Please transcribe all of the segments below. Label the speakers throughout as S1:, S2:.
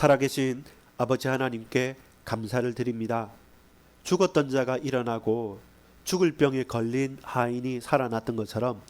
S1: 살아계신 아버지 하나님께 감사를 드립니다. 죽었던 자가 일어나고 죽을 병에 걸린 하인이 살아났던 것처럼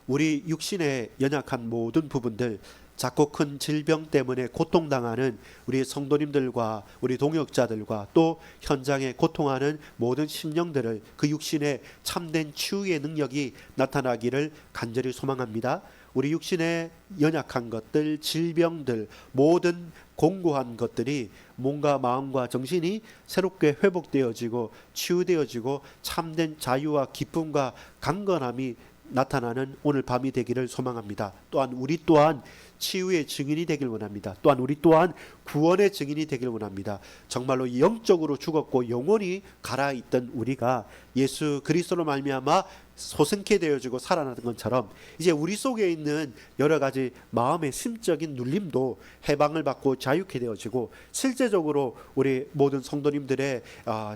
S1: 우리 육신의 연약한 모든 부분들, 작고 큰 질병 때문에 고통당하는 우리 성도님들과 우리 동역자들과 또 현장에 고통하는 모든 심령들을 그 육신의 참된 치유의 능력이 나타나기를 간절히 소망합니다. 우리 육신의 연약한 것들, 질병들, 모든 공고한 것들이 몸과 마음과 정신이 새롭게 회복되어지고 치유되어지고 참된 자유와 기쁨과 강건함이 나타나는 오늘 밤이 되기를 소망합니다. 또한 우리 또한 치유의 증인이 되길 원합니다. 또한 우리 또한 구원의 증인이 되길 원합니다. 정말로 영적으로 죽었고 영원히 갈아있던 우리가 예수 그리스도로 말미암아 소생케 되어지고 살아나는 것처럼 이제 우리 속에 있는 여러 가지 마음의 심적인 눌림도 해방을 받고 자유케 되어지고 실제적으로 우리 모든 성도님들의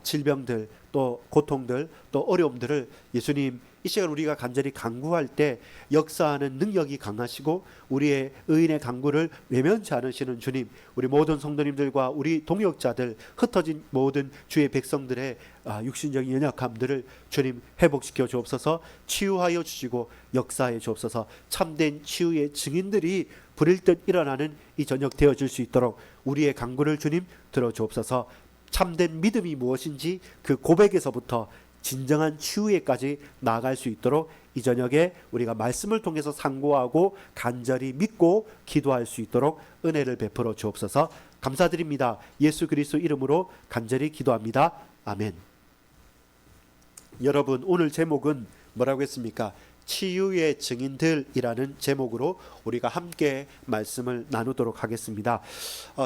S1: 질병들 또 고통들 또 어려움들을 예수님 이 시간 우리가 간절히 간구할 때 역사하는 능력이 강하시고 우리의 의인의 간구를 외면치 않으시는 주님, 우리 모든 성도님들과 우리 동역자들, 흩어진 모든 주의 백성들의 육신적인 연약함들을 주님 회복시켜 주옵소서. 치유하여 주시고 역사해 주옵소서. 참된 치유의 증인들이 불일 듯 일어나는 이 저녁 되어줄 수 있도록 우리의 간구를 주님 들어주옵소서. 참된 믿음이 무엇인지 그 고백에서부터 진정한 치유에까지 나아갈 수 있도록 이 저녁에 우리가 말씀을 통해서 상고하고 간절히 믿고 기도할 수 있도록 은혜를 베풀어 주옵소서. 감사드립니다. 예수 그리스도 이름으로 간절히 기도합니다. 아멘. 여러분, 오늘 제목은 뭐라고 했습니까? 치유의 증인들이라는 제목으로 우리가 함께 말씀을 나누도록 하겠습니다.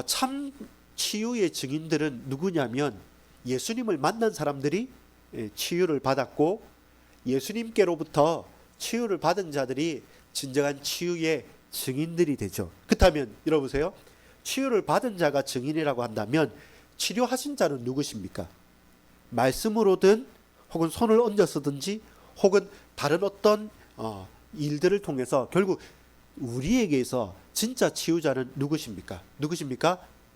S1: 참 치유의 증인들은 누구냐면 예수님을 만난 사람들이 치유를 받았고 예수님께로부터 치유를 받은 자들이 진정한 치유의 증인들이 되죠. 그렇다면 여러분보세요. 치유를 받은 자가 증인이라고 한다면 치료하신 자는 누구십니까? 말씀으로든 혹은 손을 얹어서든지 혹은 다른 어떤 일들을 통해서 결국 우리에게서 진짜 치유자는 누구십니까?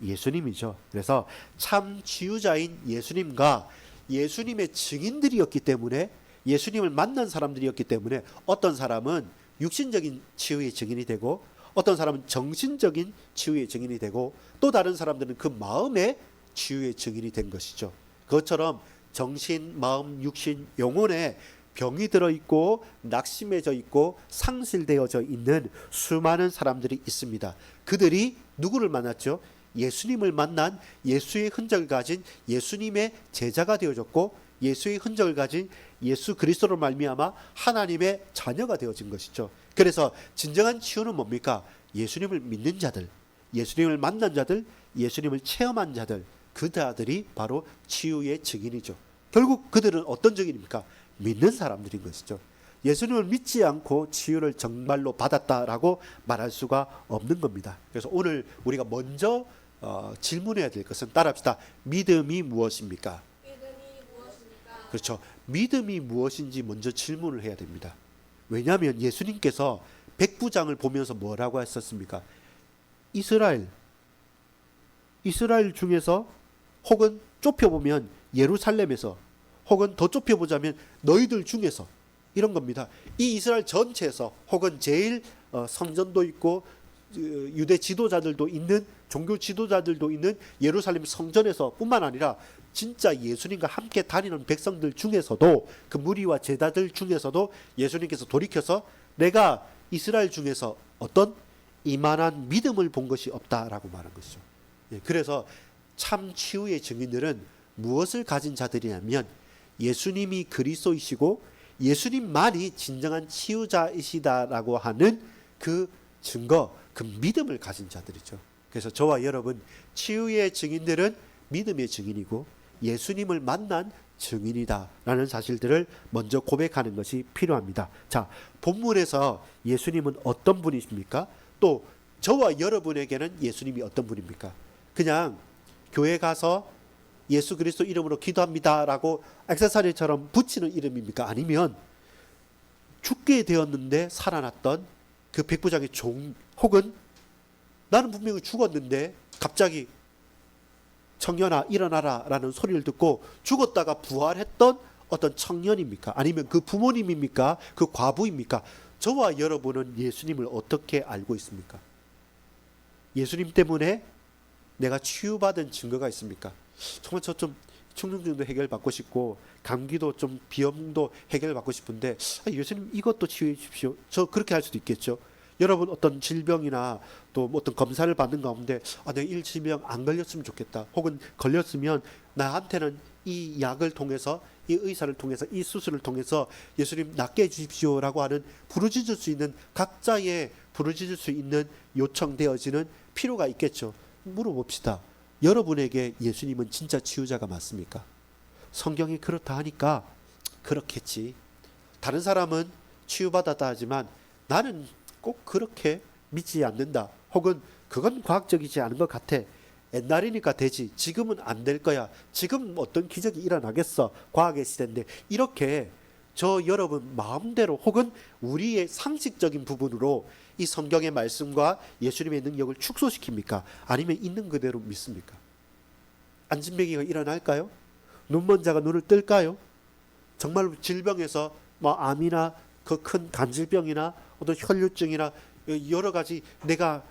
S1: 예수님이죠. 그래서 참 치유자인 예수님과 예수님의 증인들이었기 때문에 예수님을 만난 사람들이었기 때문에 어떤 사람은 육신적인 치유의 증인이 되고 어떤 사람은 정신적인 치유의 증인이 되고 또 다른 사람들은 그 마음의 치유의 증인이 된 것이죠. 그것처럼 정신, 마음, 육신, 영혼에 병이 들어있고 낙심해져 있고 상실되어져 있는 수많은 사람들이 있습니다. 그들이 누구를 만났죠? 예수님을 만난 예수의 흔적을 가진 예수님의 제자가 되어졌고 예수의 흔적을 가진 예수 그리스도로 말미암아 하나님의 자녀가 되어진 것이죠. 그래서 진정한 치유는 뭡니까? 예수님을 믿는 자들, 예수님을 만난 자들, 예수님을 체험한 자들, 그 자들이 바로 치유의 증인이죠. 결국 그들은 어떤 증인입니까? 믿는 사람들인 것이죠. 예수님을 믿지 않고 치유를 정말로 받았다라고 말할 수가 없는 겁니다. 그래서 오늘 우리가 먼저 질문해야 될 것은 따라합시다. 믿음이 무엇입니까? 그렇죠. 믿음이 무엇인지 먼저 질문을 해야 됩니다. 왜냐하면 예수님께서 백부장을 보면서 뭐라고 하셨습니까? 이스라엘 중에서 혹은 좁혀보면 예루살렘에서 혹은 더 좁혀보자면 너희들 중에서 이런 겁니다. 이 이스라엘 전체에서 혹은 제일 성전도 있고 유대 지도자들도 있는 종교 지도자들도 있는 예루살렘 성전에서 뿐만 아니라 진짜 예수님과 함께 다니는 백성들 중에서도 그 무리와 제자들 중에서도 예수님께서 돌이켜서 내가 이스라엘 중에서 어떤 이만한 믿음을 본 것이 없다라고 말한 것이죠. 그래서 참 치유의 증인들은 무엇을 가진 자들이냐면 예수님이 그리스도이시고 예수님만이 진정한 치유자이시다라고 하는 그 증거, 그 믿음을 가진 자들이죠. 그래서 저와 여러분 치유의 증인들은 믿음의 증인이고 예수님을 만난 증인이다라는 사실들을 먼저 고백하는 것이 필요합니다. 자, 본문에서 예수님은 어떤 분이십니까? 또 저와 여러분에게는 예수님이 어떤 분입니까? 그냥 교회 가서 예수 그리스도 이름으로 기도합니다라고 액세서리처럼 붙이는 이름입니까? 아니면 죽게 되었는데 살아났던 그 백부장의 종, 혹은 나는 분명히 죽었는데 갑자기 청년아 일어나라 라는 소리를 듣고 죽었다가 부활했던 어떤 청년입니까? 아니면 그 부모님입니까? 그 과부입니까? 저와 여러분은 예수님을 어떻게 알고 있습니까? 예수님 때문에 내가 치유받은 증거가 있습니까? 정말 저 좀 충농증도 해결받고 싶고 감기도 좀 비염도 해결받고 싶은데 예수님 이것도 치유해 주십시오. 저 그렇게 할 수도 있겠죠. 여러분 어떤 질병이나 또 어떤 검사를 받는 가운데 내가 이 질병 안 걸렸으면 좋겠다. 혹은 걸렸으면 나한테는 이 약을 통해서 이 의사를 통해서 이 수술을 통해서 예수님 낫게 해주십시오라고 하는 부르짖을 수 있는 각자의 부르짖을 수 있는 요청되어지는 필요가 있겠죠. 물어봅시다. 여러분에게 예수님은 진짜 치유자가 맞습니까? 성경이 그렇다 하니까 그렇겠지. 다른 사람은 치유받았다 하지만 나는 꼭 그렇게 믿지 않는다. 혹은 그건 과학적이지 않은 것 같아. 옛날이니까 되지. 지금은 안 될 거야. 지금 어떤 기적이 일어나겠어. 과학의 시대인데. 이렇게 저 여러분 마음대로 혹은 우리의 상식적인 부분으로 이 성경의 말씀과 예수님의 능력을 축소시킵니까? 아니면 있는 그대로 믿습니까? 안진뱅이가 일어날까요? 눈먼 자가 눈을 뜰까요? 정말 질병에서 암이나 그 큰 간질병이나 어떤 혈류증이나 여러 가지 내가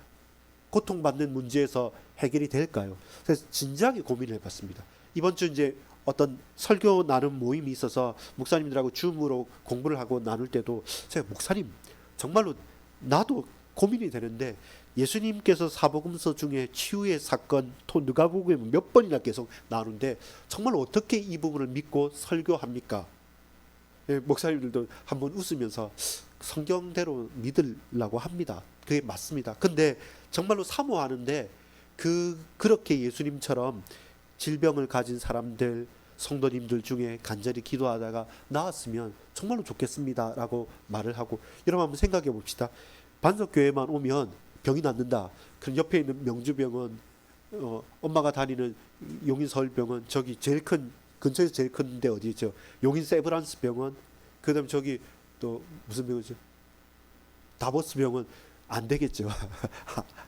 S1: 고통받는 문제에서 해결이 될까요? 그래서 진지하게 고민을 해봤습니다. 이번 주 이제 어떤 설교 나눔 모임이 있어서 목사님들하고 줌으로 공부를 하고 나눌 때도 제가 목사님 정말로 나도 고민이 되는데 예수님께서 사복음서 중에 치유의 사건 누가복음에 몇 번이나 계속 나오는데 정말 어떻게 이 부분을 믿고 설교합니까? 목사님들도 한번 웃으면서 성경대로 믿으려고 합니다. 그게 맞습니다. 근데 정말로 사모하는데 그렇게 예수님처럼 질병을 가진 사람들 성도님들 중에 간절히 기도하다가 나았으면 정말로 좋겠습니다 라고 말을 하고 여러분 한번 생각해 봅시다. 반석교회만 오면 병이 낫는다. 그럼 옆에 있는 명주병원 엄마가 다니는 용인서울병원 저기 제일 큰 근처에서 제일 큰데 어디죠? 용인 세브란스 병원 그 다음 저기 또 무슨 병원이죠? 다보스 병원 안 되겠죠.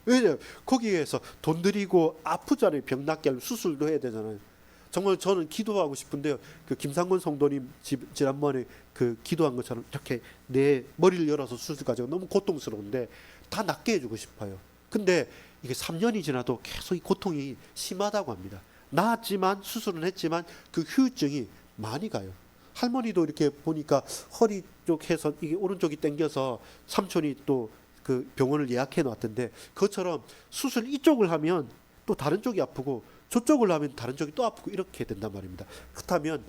S1: 왜냐면 거기에서 돈 들이고 아프잖아요. 병 낫게 하려면 수술도 해야 되잖아요. 정말 저는 기도하고 싶은데요. 그 김상곤 성도님 지난번에 그 기도한 것처럼 이렇게 내 머리를 열어서 수술 가지고 너무 고통스러운데 다 낫게 해주고 싶어요. 근데 이게 3년이 지나도 계속 이 고통이 심하다고 합니다. 나았지만 수술은 했지만 그 후유증이 많이 가요. 할머니도 이렇게 보니까 허리 쪽 해서 이게 오른쪽이 당겨서 삼촌이 또 그 병원을 예약해 놨던데 그것처럼 수술 이쪽을 하면 또 다른 쪽이 아프고 저쪽을 하면 다른 쪽이 또 아프고 이렇게 된단 말입니다. 그렇다면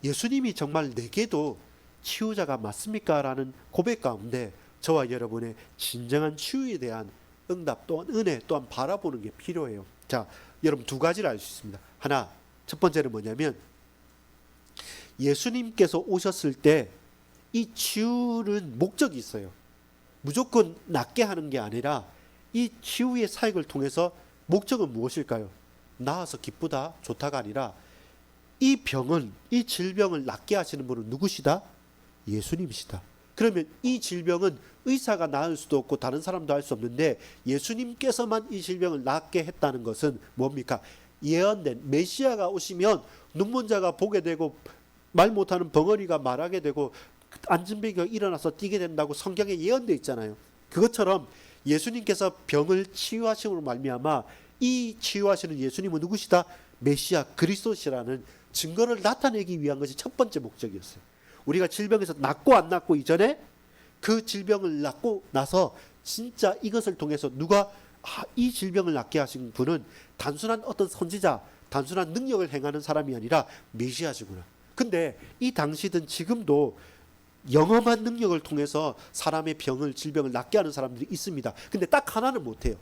S1: 예수님이 정말 내게도 치유자가 맞습니까? 라는 고백 가운데 저와 여러분의 진정한 치유에 대한 응답 또한 은혜 또한 바라보는 게 필요해요. 자, 여러분 두 가지를 알 수 있습니다. 하나, 첫 번째는 뭐냐면 예수님께서 오셨을 때 이 치유는 목적이 있어요. 무조건 낫게 하는 게 아니라 이 치유의 사역을 통해서 목적은 무엇일까요? 나아서 기쁘다, 좋다가 아니라 이 병은, 이 질병을 낫게 하시는 분은 누구시다? 예수님이시다. 그러면 이 질병은 의사가 나을 수도 없고 다른 사람도 할 수 없는데 예수님께서만 이 질병을 낫게 했다는 것은 뭡니까? 예언된 메시아가 오시면 눈먼 자가 보게 되고 말 못하는 벙어리가 말하게 되고 안진뱅이가 일어나서 뛰게 된다고 성경에 예언되어 있잖아요. 그것처럼 예수님께서 병을 치유하심으로 말미암아 이 치유하시는 예수님은 누구시다? 메시아 그리스도시라는 증거를 나타내기 위한 것이 첫 번째 목적이었어요. 우리가 질병에서 낫고 안 낫고 이전에 그 질병을 낫고 나서 진짜 이것을 통해서 누가 이 질병을 낫게 하신 분은 단순한 어떤 선지자, 단순한 능력을 행하는 사람이 아니라 메시아시구나. 근데 이 당시든 지금도 영험한 능력을 통해서 사람의 병을, 질병을 낫게 하는 사람들이 있습니다. 근데 딱 하나는 못해요.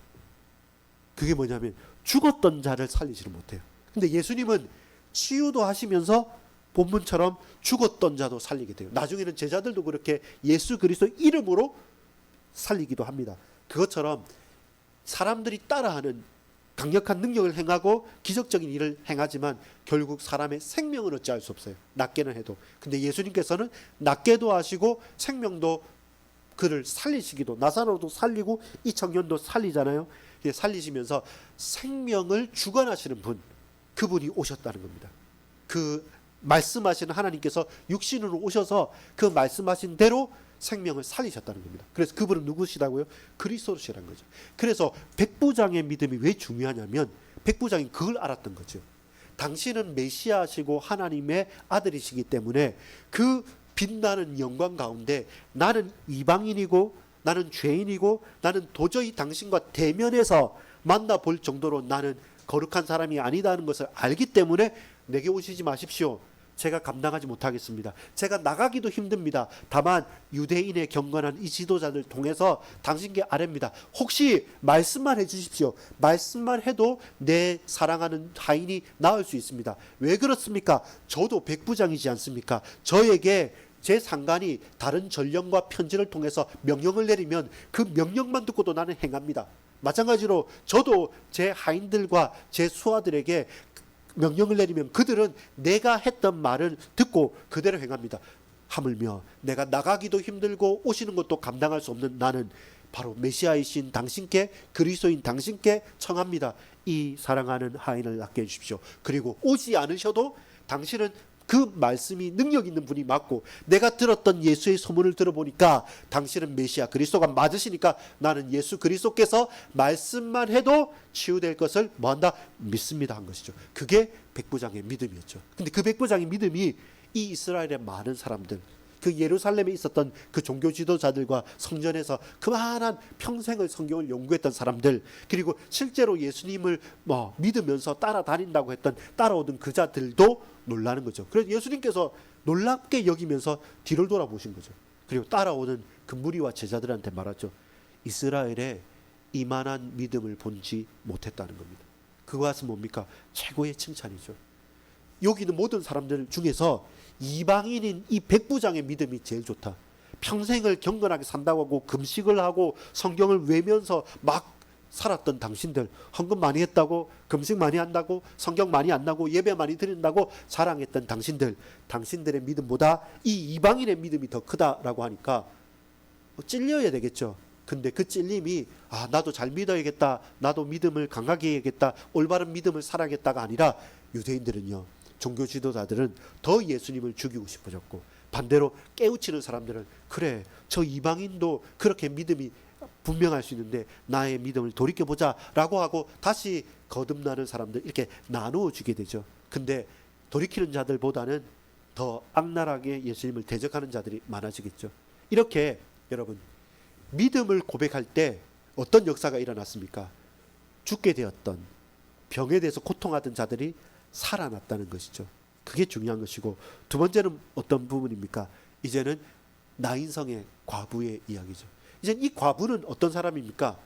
S1: 그게 뭐냐면 죽었던 자를 살리지를 못해요. 근데 예수님은 치유도 하시면서 본문처럼 죽었던 자도 살리게 돼요. 나중에는 제자들도 그렇게 예수 그리스도 이름으로 살리기도 합니다. 그것처럼 사람들이 따라하는 강력한 능력을 행하고 기적적인 일을 행하지만 결국 사람의 생명을 어찌할 수 없어요. 낫게는 해도. 근데 예수님께서는 낫게도 하시고 생명도 그를 살리시기도, 나사로도 살리고 이 청년도 살리잖아요. 살리시면서 생명을 주관하시는 분, 그분이 오셨다는 겁니다. 그 말씀하시는 하나님께서 육신으로 오셔서 그 말씀하신 대로 생명을 살리셨다는 겁니다. 그래서 그분은 누구시다고요? 그리스도시라는 거죠. 그래서 백부장의 믿음이 왜 중요하냐면 백부장이 그걸 알았던 거죠. 당신은 메시아시고 하나님의 아들이시기 때문에 그 빛나는 영광 가운데 나는 이방인이고 나는 죄인이고 나는 도저히 당신과 대면해서 만나볼 정도로 나는 거룩한 사람이 아니다는 것을 알기 때문에 내게 오시지 마십시오. 제가 감당하지 못하겠습니다. 제가 나가기도 힘듭니다. 다만 유대인의 경건한 이 지도자들 통해서 당신께 아뢰입니다. 혹시 말씀만 해주십시오. 말씀만 해도 내 사랑하는 하인이 나을 수 있습니다. 왜 그렇습니까? 저도 백부장이지 않습니까? 저에게 제 상관이 다른 전령과 편지를 통해서 명령을 내리면 그 명령만 듣고도 나는 행합니다. 마찬가지로 저도 제 하인들과 제 수하들에게 명령을 내리면 그들은 내가 했던 말을 듣고 그대로 행합니다. 하물며 내가 나가기도 힘들고 오시는 것도 감당할 수 없는 나는 바로 메시아이신 당신께, 그리스도인 당신께 청합니다. 이 사랑하는 하인을 낫게 해주십시오. 그리고 오지 않으셔도 당신은 그 말씀이 능력 있는 분이 맞고 내가 들었던 예수의 소문을 들어보니까 당신은 메시아 그리스도가 맞으시니까 나는 예수 그리스도께서 말씀만 해도 치유될 것을 뭐한다? 믿습니다 한 것이죠. 그게 백부장의 믿음이었죠. 근데 그 백부장의 믿음이 이 이스라엘의 많은 사람들, 그 예루살렘에 있었던 그 종교 지도자들과 성전에서 그만한 평생을 성경을 연구했던 사람들, 그리고 실제로 예수님을 믿으면서 따라다닌다고 했던 따라오던 그 자들도 놀라는 거죠. 그래서 예수님께서 놀랍게 여기면서 뒤를 돌아보신 거죠. 그리고 따라오는 그 무리와 제자들한테 말하죠. 이스라엘에 이만한 믿음을 본지 못했다는 겁니다. 그것은 뭡니까? 최고의 칭찬이죠. 여기 있는 모든 사람들 중에서 이방인인 이 백부장의 믿음이 제일 좋다. 평생을 경건하게 산다고 하고 금식을 하고 성경을 외면서 막 살았던 당신들, 헌금 많이 했다고, 금식 많이 한다고, 성경 많이 안다고, 예배 많이 드린다고 자랑했던 당신들의 믿음보다 이 이방인의 믿음이 더 크다라고 하니까 찔려야 되겠죠. 근데 그 찔림이 나도 잘 믿어야겠다, 나도 믿음을 강하게 해야겠다, 올바른 믿음을 살아야겠다가 아니라 유대인들은요, 종교 지도자들은 더 예수님을 죽이고 싶어졌고, 반대로 깨우치는 사람들은 그래, 저 이방인도 그렇게 믿음이 분명할 수 있는데 나의 믿음을 돌이켜보자 라고 하고 다시 거듭나는 사람들, 이렇게 나누어지게 되죠. 근데 돌이키는 자들보다는 더 악랄하게 예수님을 대적하는 자들이 많아지겠죠. 이렇게 여러분, 믿음을 고백할 때 어떤 역사가 일어났습니까? 죽게 되었던, 병에 대해서 고통하던 자들이 살아났다는 것이죠. 그게 중요한 것이고, 두 번째는 어떤 부분입니까? 이제는 나인성의 과부의 이야기죠. 이제 이 과부는 어떤 사람입니까?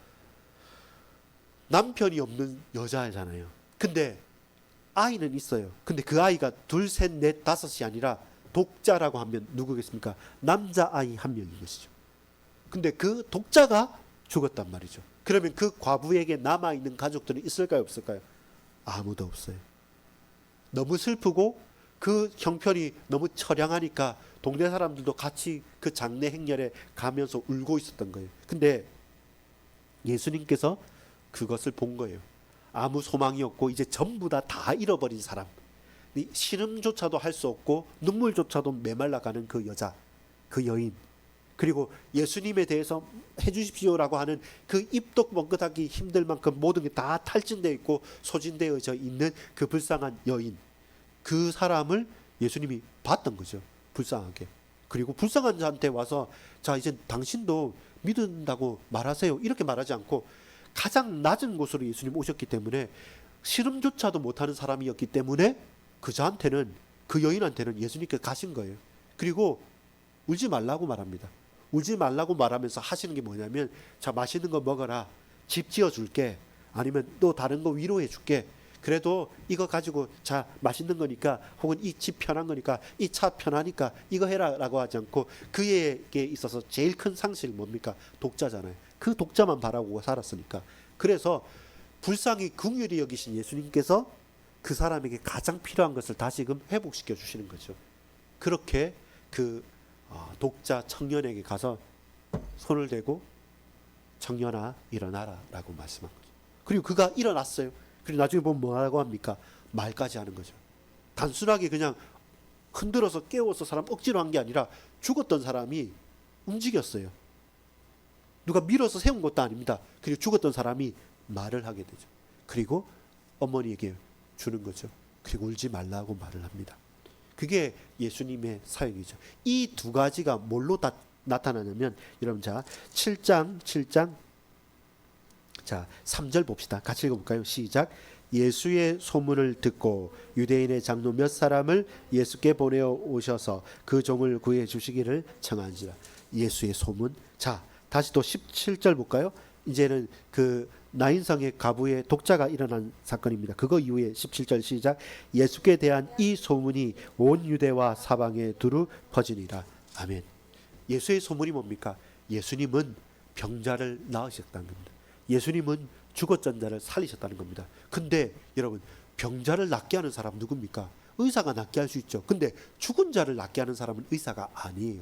S1: 남편이 없는 여자잖아요. 근데 아이는 있어요. 근데 그 아이가 둘, 셋, 넷, 다섯이 아니라 독자라고 하면 누구겠습니까? 남자아이 한 명인 것이죠. 근데 그 독자가 죽었단 말이죠. 그러면 그 과부에게 남아있는 가족들은 있을까요, 없을까요? 아무도 없어요. 너무 슬프고 그 형편이 너무 처량하니까 동네 사람들도 같이 그 장례 행렬에 가면서 울고 있었던 거예요. 근데 예수님께서 그것을 본 거예요. 아무 소망이 없고 이제 전부 다 잃어버린 사람, 신음조차도 할 수 없고 눈물조차도 메말라가는 그 여자, 그 여인, 그리고 예수님에 대해서 해주십시오라고 하는 그 입도 뻥끗하기 힘들 만큼 모든 게 다 탈진되어 있고 소진되어져 있는 그 불쌍한 여인, 그 사람을 예수님이 봤던 거죠. 불쌍하게. 그리고 불쌍한 자한테 와서 자, 이제 당신도 믿는다고 말하세요, 이렇게 말하지 않고 가장 낮은 곳으로 예수님 오셨기 때문에 실험조차도 못하는 사람이었기 때문에 그 자한테는, 그 여인한테는 예수님께서 가신 거예요. 그리고 울지 말라고 말합니다. 울지 말라고 말하면서 하시는 게 뭐냐면, 자, 맛있는 거 먹어라, 집 지어줄게, 아니면 또 다른 거 위로해 줄게, 그래도 이거 가지고 자, 맛있는 거니까, 혹은 이 집 편한 거니까, 이 차 편하니까 이거 해라 라고 하지 않고, 그에게 있어서 제일 큰 상실이 뭡니까? 독자잖아요. 그 독자만 바라고 살았으니까. 그래서 불쌍히 긍휼히 여기신 예수님께서 그 사람에게 가장 필요한 것을 다시금 회복시켜 주시는 거죠. 그렇게 그 독자 청년에게 가서 손을 대고 청년아 일어나라 라고 말씀한 거죠. 그리고 그가 일어났어요. 그리고 나중에 보면 뭐라고 합니까? 말까지 하는 거죠. 단순하게 그냥 흔들어서 깨워서 사람 억지로 한 게 아니라 죽었던 사람이 움직였어요. 누가 밀어서 세운 것도 아닙니다. 그리고 죽었던 사람이 말을 하게 되죠. 그리고 어머니에게 주는 거죠. 그리고 울지 말라고 말을 합니다. 그게 예수님의 사역이죠. 이 두 가지가 뭘로 나타나냐면, 여러분, 자 7장 자 3절 봅시다. 같이 읽어볼까요? 시작. 예수의 소문을 듣고 유대인의 장로 몇 사람을 예수께 보내어 오셔서 그 종을 구해 주시기를 청한지라. 예수의 소문. 자, 다시 또 17절 볼까요? 이제는 그 나인성의 가부의 독자가 일어난 사건입니다. 그거 이후에 17절 시작. 예수께 대한 이 소문이 온 유대와 사방에 두루 퍼지니라. 아멘. 예수의 소문이 뭡니까? 예수님은 병자를 나으셨다는 겁니다. 예수님은 죽었던 자를 살리셨다는 겁니다. 근데 여러분, 병자를 낫게 하는 사람 누굽니까? 의사가 낫게 할 수 있죠. 근데 죽은 자를 낫게 하는 사람은 의사가 아니에요.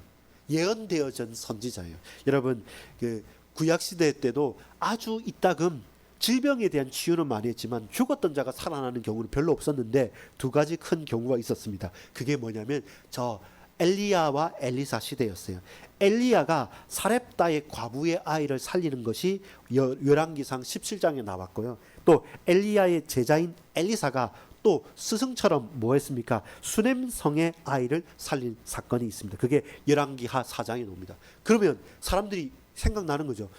S1: 예언되어진 선지자예요. 여러분, 그 구약시대 때도 아주 이따금 질병에 대한 치유는 많이 했지만 죽었던 자가 살아나는 경우는 별로 없었는데 두 가지 큰 경우가 있었습니다. 그게 뭐냐면 저 엘리야와 엘리사 시대였어요. 엘리야가 사렙다의 과부의 아이를 살리는 것이 열왕기상 17장에 나왔고요. 또 엘리야의 제자인 엘리사가 또 스승처럼 뭐 했습니까? 수넴성의 아이를 살린 사건이 있습니다. 그게 열왕기하 4장에 나옵니다. 그러면 사람들이 생각나는 거죠.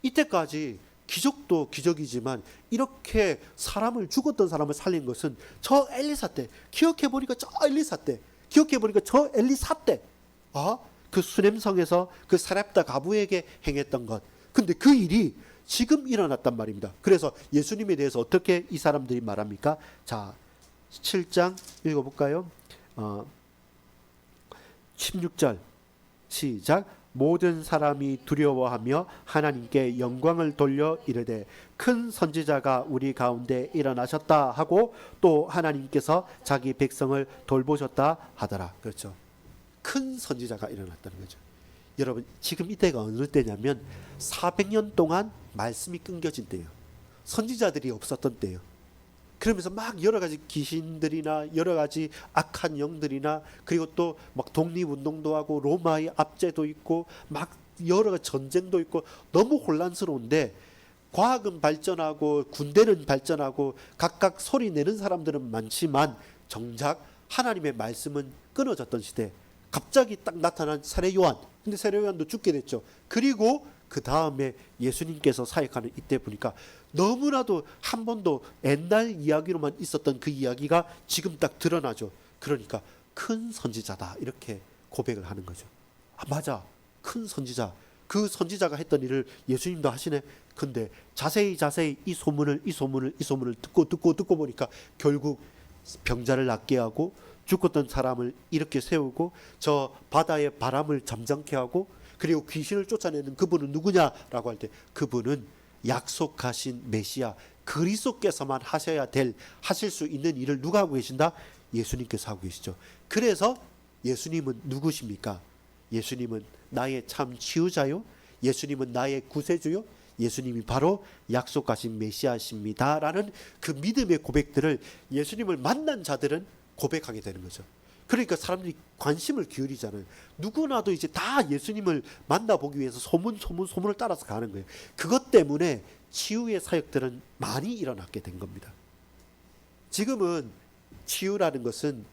S1: 이때까지 기적도 기적이지만 이렇게 사람을, 죽었던 사람을 살린 것은 저 엘리사 때, 기억해보니까 저 엘리사 때, 기억해보니까 저 엘리사 때, 그 수넴성에서 그 사렙다 가부에게 행했던 것. 근데 그 일이 지금 일어났단 말입니다. 그래서 예수님에 대해서 어떻게 이 사람들이 말합니까? 자, 7장 읽어볼까요? 16절 시작. 모든 사람이 두려워하며 하나님께 영광을 돌려 이르되 큰 선지자가 우리 가운데 일어나셨다 하고 또 하나님께서 자기 백성을 돌보셨다 하더라. 그렇죠. 큰 선지자가 일어났다는 거죠. 여러분, 지금 이때가 어느 때냐면 400년 동안 말씀이 끊겨진 때예요. 선지자들이 없었던 때예요. 그러면서 막 여러 가지 귀신들이나 여러 가지 악한 영들이나 그리고 또 막 독립운동도 하고 로마의 압제도 있고 막 여러 가지 전쟁도 있고 너무 혼란스러운데, 과학은 발전하고 군대는 발전하고 각각 소리 내는 사람들은 많지만 정작 하나님의 말씀은 끊어졌던 시대, 갑자기 딱 나타난 세례 요한. 근데 세례 요한도 죽게 됐죠. 그리고 그 다음에 예수님께서 사역하는 이때 보니까 너무나도 한 번도 옛날 이야기로만 있었던 그 이야기가 지금 딱 드러나죠. 그러니까 큰 선지자다 이렇게 고백을 하는 거죠. 맞아, 큰 선지자. 그 선지자가 했던 일을 예수님도 하시네. 근데 자세히 이 소문을 듣고 보니까 결국 병자를 낫게 하고 죽었던 사람을 이렇게 세우고 저 바다의 바람을 잠잠케 하고 그리고 귀신을 쫓아내는 그분은 누구냐라고 할 때 그분은 약속하신 메시아 그리스도께서만 하실 수 있는 일을 누가 하고 계신다? 예수님께서 하고 계시죠. 그래서 예수님은 누구십니까? 예수님은 나의 참 치유자요, 예수님은 나의 구세주요, 예수님이 바로 약속하신 메시아십니다 라는 그 믿음의 고백들을 예수님을 만난 자들은 고백하게 되는 거죠. 그러니까 사람들이 관심을 기울이잖아요. 누구나도 이제 다 예수님을 만나보기 위해서 소문을 따라서 가는 거예요. 그것 때문에 치유의 사역들은 많이 일어났게 된 겁니다. 지금은 치유라는 것은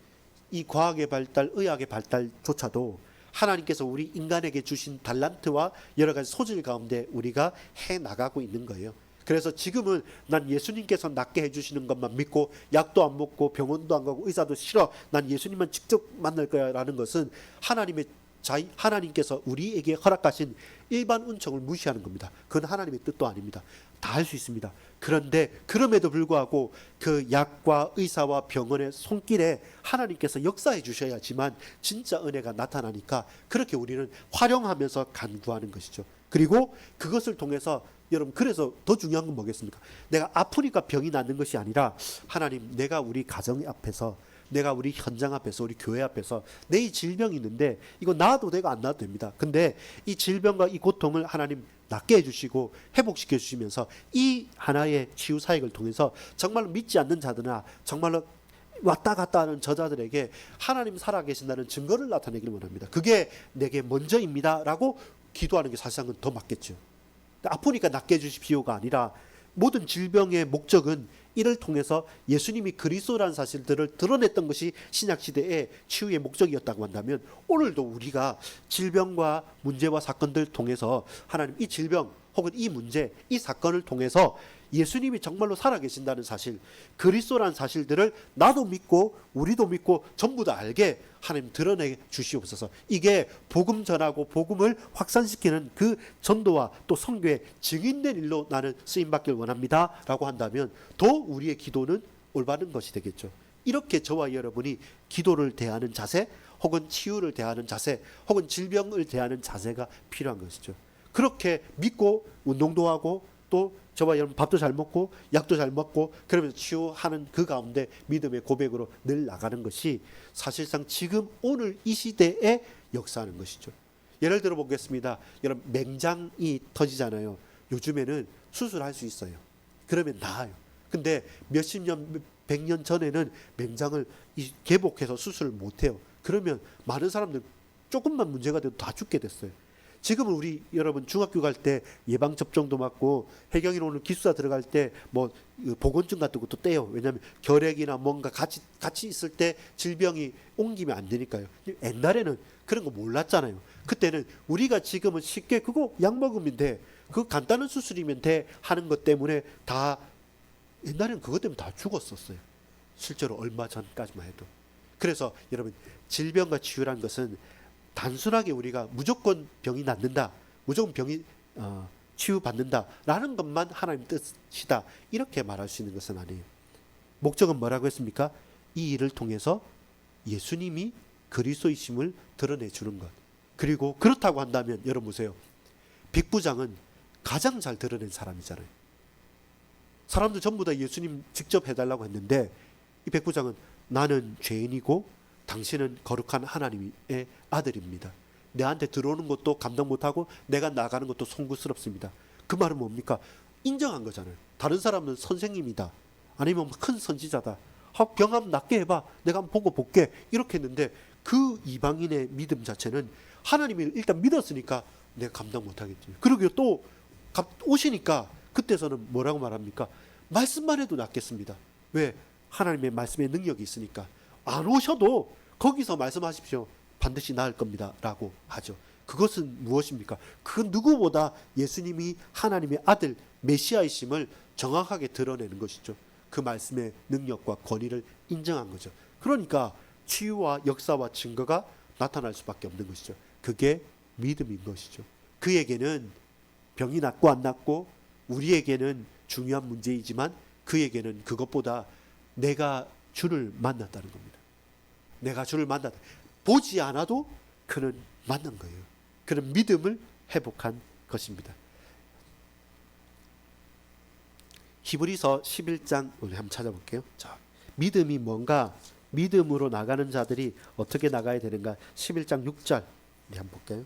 S1: 이 과학의 발달, 의학의 발달조차도 하나님께서 우리 인간에게 주신 달란트와 여러 가지 소질 가운데 우리가 해나가고 있는 거예요. 그래서 지금은 난 예수님께서 낫게 해주시는 것만 믿고 약도 안 먹고 병원도 안 가고 의사도 싫어, 난 예수님만 직접 만날 거야 라는 것은 하나님께서 우리에게 허락하신 일반 은총을 무시하는 겁니다. 그건 하나님의 뜻도 아닙니다. 다 할 수 있습니다. 그런데 그럼에도 불구하고 그 약과 의사와 병원의 손길에 하나님께서 역사해 주셔야지만 진짜 은혜가 나타나니까 그렇게 우리는 활용하면서 간구하는 것이죠. 그리고 그것을 통해서 여러분, 그래서 더 중요한 건 뭐겠습니까? 내가 아프니까 병이 낫는 것이 아니라 하나님, 내가 우리 가정 앞에서 내가 우리 현장 앞에서, 우리 교회 앞에서 내 이 질병이 있는데 이거 나아도 되고 안 나아도 됩니다. 근데 이 질병과 이 고통을 하나님 낫게 해주시고 회복시켜 주시면서 이 하나의 치유 사역을 통해서 정말로 믿지 않는 자들이나 정말로 왔다 갔다 하는 저자들에게 하나님 살아계신다는 증거를 나타내기를 원합니다. 그게 내게 먼저입니다 라고 기도하는 게 사실상은 더 맞겠죠. 아프니까 낫게 해주십시오가 아니라 모든 질병의 목적은 이를 통해서 예수님이 그리스도라는 사실들을 드러냈던 것이 신약시대의 치유의 목적이었다고 한다면, 오늘도 우리가 질병과 문제와 사건들 통해서 하나님 이 질병 혹은 이 문제, 이 사건을 통해서 예수님이 정말로 살아계신다는 사실, 그리스도라는 사실들을 나도 믿고 우리도 믿고 전부 다 알게 하나님 드러내 주시옵소서. 이게 복음 전하고 복음을 확산시키는 그 전도와 또 선교의 증인된 일로 나는 쓰임받길 원합니다 라고 한다면 더 우리의 기도는 올바른 것이 되겠죠. 이렇게 저와 여러분이 기도를 대하는 자세, 혹은 치유를 대하는 자세, 혹은 질병을 대하는 자세가 필요한 것이죠. 그렇게 믿고 운동도 하고 또 저와 여러분 밥도 잘 먹고 약도 잘 먹고 그러면서 치유하는 그 가운데 믿음의 고백으로 늘 나가는 것이 사실상 지금 오늘 이 시대에 역사하는 것이죠. 예를 들어 보겠습니다. 여러분 맹장이 터지잖아요. 요즘에는 수술할 수 있어요. 그러면 나아요. 근데 몇십 년, 100년 전에는 맹장을 개복해서 수술을 못해요. 그러면 많은 사람들 조금만 문제가 돼도 다 죽게 됐어요. 지금은 우리 여러분 중학교 갈 때 예방접종도 맞고, 해경이 오늘 기숙사 들어갈 때 뭐 보건증 같은 것도 떼요. 왜냐하면 결핵이나 뭔가 같이 있을 때 질병이 옮기면 안 되니까요. 옛날에는 그런 거 몰랐잖아요. 그때는 우리가 지금은 쉽게 그거 약 먹으면 돼, 그 간단한 수술이면 돼 하는 것 때문에 다, 옛날에는 그것 때문에 다 죽었었어요. 실제로 얼마 전까지만 해도. 그래서 여러분 질병과 치유라는 것은 단순하게 우리가 무조건 병이 낫는다, 무조건 병이 치유받는다라는 것만 하나님 뜻이다 이렇게 말할 수 있는 것은 아니에요. 목적은 뭐라고 했습니까? 이 일을 통해서 예수님이 그리스도이심을 드러내주는 것. 그리고 그렇다고 한다면 여러분 보세요. 백부장은 가장 잘 드러낸 사람이잖아요. 사람들 전부 다 예수님 직접 해달라고 했는데 이 백부장은 나는 죄인이고 당신은 거룩한 하나님의 아들입니다. 내한테 들어오는 것도 감당 못하고 내가 나가는 것도 송구스럽습니다. 그 말은 뭡니까? 인정한 거잖아요. 다른 사람은 선생님이다, 아니면 큰 선지자다, 병함 낫게 해봐, 내가 한번 보고 볼게, 이렇게 했는데 그 이방인의 믿음 자체는 하나님이 일단 믿었으니까 내가 감당 못하겠지. 그리고 또 오시니까 그때서는 뭐라고 말합니까? 말씀만 해도 낫겠습니다. 왜? 하나님의 말씀의 능력이 있으니까. 안 오셔도 거기서 말씀하십시오. 반드시 나을 겁니다 라고 하죠. 그것은 무엇입니까? 그 누구보다 예수님이 하나님의 아들 메시아이심을 정확하게 드러내는 것이죠. 그 말씀의 능력과 권위를 인정한 거죠. 그러니까 치유와 역사와 증거가 나타날 수밖에 없는 것이죠. 그게 믿음인 것이죠. 그에게는 병이 낫고 안 낫고 우리에게는 중요한 문제이지만 그에게는 그것보다 내가 주를 만났다는 겁니다. 내가 주를 만났다. 보지 않아도 그는 만난 거예요. 그는 믿음을 회복한 것입니다. 히브리서 11장 오늘 한번 찾아볼게요. 자, 믿음이 뭔가, 믿음으로 나가는 자들이 어떻게 나가야 되는가. 11장 6절 한번 볼까요?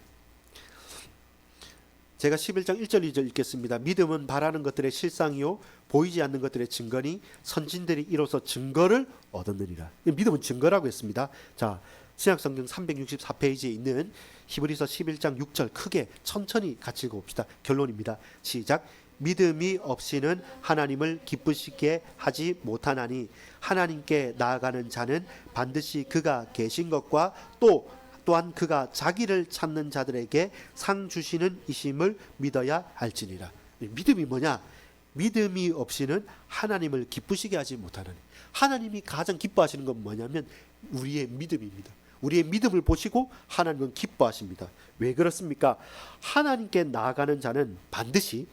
S1: 제가 11장 1절 2절 읽겠습니다. 믿음은 바라는 것들의 실상이요 보이지 않는 것들의 증거니 선진들이 이로써 증거를 얻었느니라. 믿음은 증거라고 했습니다. 자, 신약성경 364페이지에 있는 히브리서 11장 6절 크게 천천히 같이 읽어봅시다. 결론입니다. 시작. 믿음이 없이는 하나님을 기쁘시게 하지 못하나니 하나님께 나아가는 자는 반드시 그가 계신 것과 또한 그가 자기를 찾는 자들에게 상 주시는 이심을 믿어야 할지니라. 믿음이 뭐냐? 믿음이 없이는 하나님을 기쁘시게 하지 못하는, 하나님이 가장 기뻐하시는 건 뭐냐면 우리의 믿음입니다. 우리의 믿음을 보시고 하나님은 기뻐하십니다. 왜 그렇습니까? 하나님께 나아가는 자는 반드시,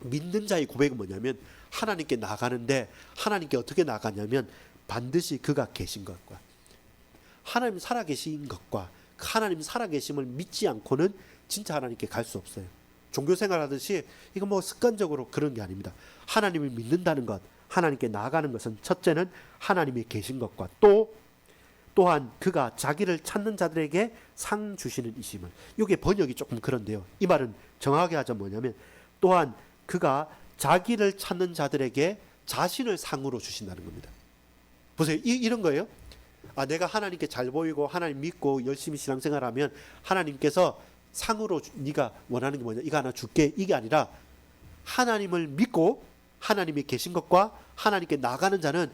S1: 믿는 자의 고백은 뭐냐면 하나님께 나아가는데 하나님께 어떻게 나아가냐면 반드시 그가 계신 것과 하나님 살아계신 것과 하나님 살아계심을 믿지 않고는 진짜 하나님께 갈 수 없어요. 종교생활 하듯이 이거 뭐 습관적으로 그런 게 아닙니다. 하나님을 믿는다는 것, 하나님께 나아가는 것은 첫째는 하나님이 계신 것과 또한 그가 자기를 찾는 자들에게 상 주시는 이심을. 이게 번역이 조금 그런데요. 이 말은 정확하게 하자면 뭐냐면 또한 그가 자기를 찾는 자들에게 자신을 상으로 주신다는 겁니다. 보세요. 이런 거예요. 내가 하나님께 잘 보이고 하나님 믿고 열심히 신앙생활하면 하나님께서 상으로 네가 원하는 게 뭐냐, 이거 하나 줄게, 이게 아니라 하나님을 믿고 하나님이 계신 것과 하나님께 나가는 자는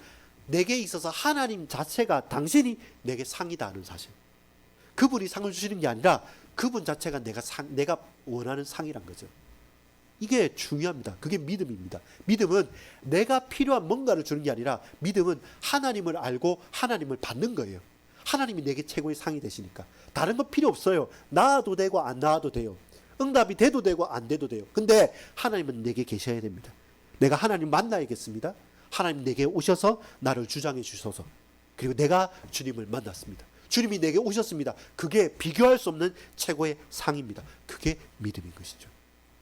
S1: 내게 있어서 하나님 자체가 당신이 내게 상이다 하는 사실. 그분이 상을 주시는 게 아니라 그분 자체가 내가 원하는 상이란 거죠. 이게 중요합니다. 그게 믿음입니다. 믿음은 내가 필요한 뭔가를 주는 게 아니라 믿음은 하나님을 알고 하나님을 받는 거예요. 하나님이 내게 최고의 상이 되시니까 다른 거 필요 없어요. 나아도 되고 안 나아도 돼요. 응답이 돼도 되고 안 돼도 돼요. 근데 하나님은 내게 계셔야 됩니다. 내가 하나님 만나야겠습니다. 하나님 내게 오셔서 나를 주장해 주셔서, 그리고 내가 주님을 만났습니다. 주님이 내게 오셨습니다. 그게 비교할 수 없는 최고의 상입니다. 그게 믿음인 것이죠.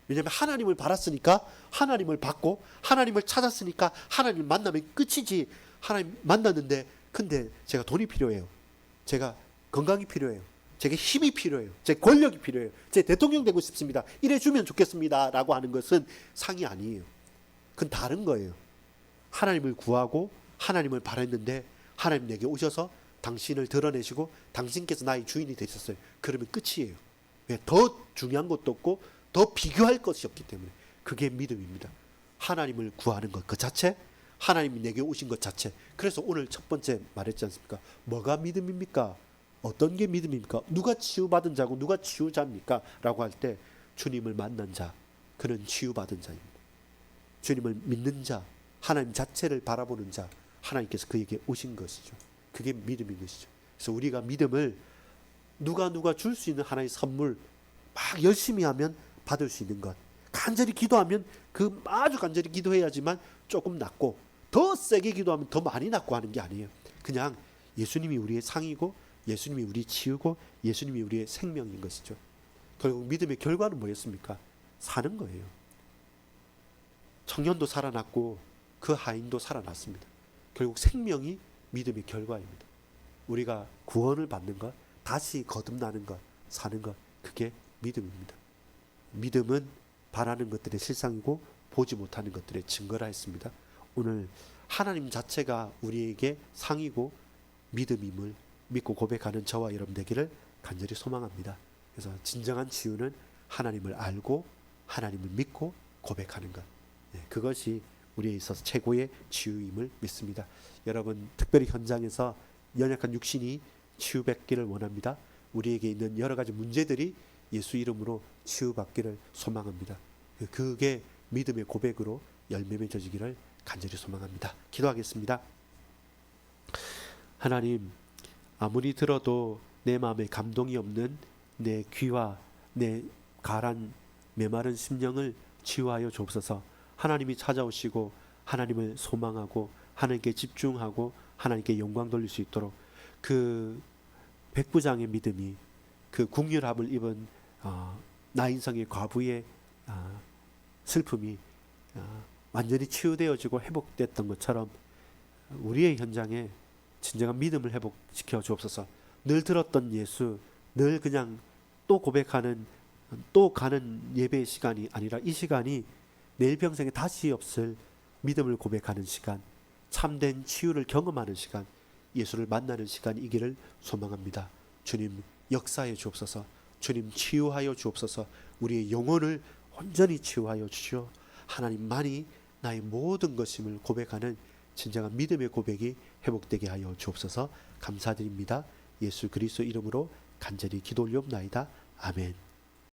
S1: 왜냐하면 하나님을 바랐으니까 하나님을 받고, 하나님을 찾았으니까 하나님을 만나면 끝이지. 하나님 만났는데 근데 제가 돈이 필요해요. 제가 건강이 필요해요. 제게 힘이 필요해요. 제 권력이 필요해요. 제 대통령 되고 싶습니다. 이래 주면 좋겠습니다 라고 하는 것은 상이 아니에요. 그건 다른 거예요. 하나님을 구하고 하나님을 바랐는데 하나님 내게 오셔서 당신을 드러내시고 당신께서 나의 주인이 되셨어요. 그러면 끝이에요. 왜? 더 중요한 것도 없고 더 비교할 것이 없기 때문에. 그게 믿음입니다. 하나님을 구하는 것 그 자체, 하나님이 내게 오신 것 자체. 그래서 오늘 첫 번째 말했지 않습니까? 뭐가 믿음입니까? 어떤 게 믿음입니까? 누가 치유받은 자고 누가 치유자입니까? 라고 할 때 주님을 만난 자, 그는 치유받은 자입니다. 주님을 믿는 자, 하나님 자체를 바라보는 자, 하나님께서 그에게 오신 것이죠. 그게 믿음인 것이죠. 그래서 우리가 믿음을 누가 줄 수 있는 하나의 선물, 막 열심히 하면 받을 수 있는 것, 간절히 기도하면 그 아주 간절히 기도해야지만 조금 낫고, 더 세게 기도하면 더 많이 낫고 하는 게 아니에요. 그냥 예수님이 우리의 상이고 예수님이 우리 치유고 예수님이 우리의 생명인 것이죠. 결국 믿음의 결과는 뭐였습니까? 사는 거예요. 청년도 살아났고 그 하인도 살아났습니다. 결국 생명이 믿음의 결과입니다. 우리가 구원을 받는 것, 다시 거듭나는 것, 사는 것, 그게 믿음입니다. 믿음은 바라는 것들의 실상이고 보지 못하는 것들의 증거라 했습니다. 오늘 하나님 자체가 우리에게 상이고 믿음임을 믿고 고백하는 저와 여러분 되기를 간절히 소망합니다. 그래서 진정한 치유는 하나님을 알고 하나님을 믿고 고백하는 것, 그것이 우리에 있어서 최고의 치유임을 믿습니다. 여러분 특별히 현장에서 연약한 육신이 치유받기를 원합니다. 우리에게 있는 여러 가지 문제들이 예수 이름으로 치유받기를 소망합니다. 그게 믿음의 고백으로 열매 맺어지기를 간절히 소망합니다. 기도하겠습니다. 하나님, 아무리 들어도 내 마음에 감동이 없는 내 귀와 내 가란 메마른 심령을 치유하여 주옵소서. 하나님이 찾아오시고 하나님을 소망하고 하나님께 집중하고 하나님께 영광 돌릴 수 있도록 그 백부장의 믿음이, 그 국률함을 입은 나인성의 과부의 슬픔이 완전히 치유되어지고 회복됐던 것처럼 우리의 현장에 진정한 믿음을 회복시켜 주옵소서. 늘 들었던 예수, 늘 그냥 또 고백하는, 또 가는 예배의 시간이 아니라 이 시간이 내일 평생에 다시 없을 믿음을 고백하는 시간, 참된 치유를 경험하는 시간, 예수를 만나는 시간이기를 소망합니다. 주님 역사해 주옵소서. 주님 치유하여 주옵소서. 우리의 영혼을 온전히 치유하여 주시오. 하나님만이 나의 모든 것임을 고백하는 진정한 믿음의 고백이 회복되게 하여 주옵소서. 감사드립니다. 예수 그리스도 이름으로 간절히 기도 올리옵나이다. 아멘.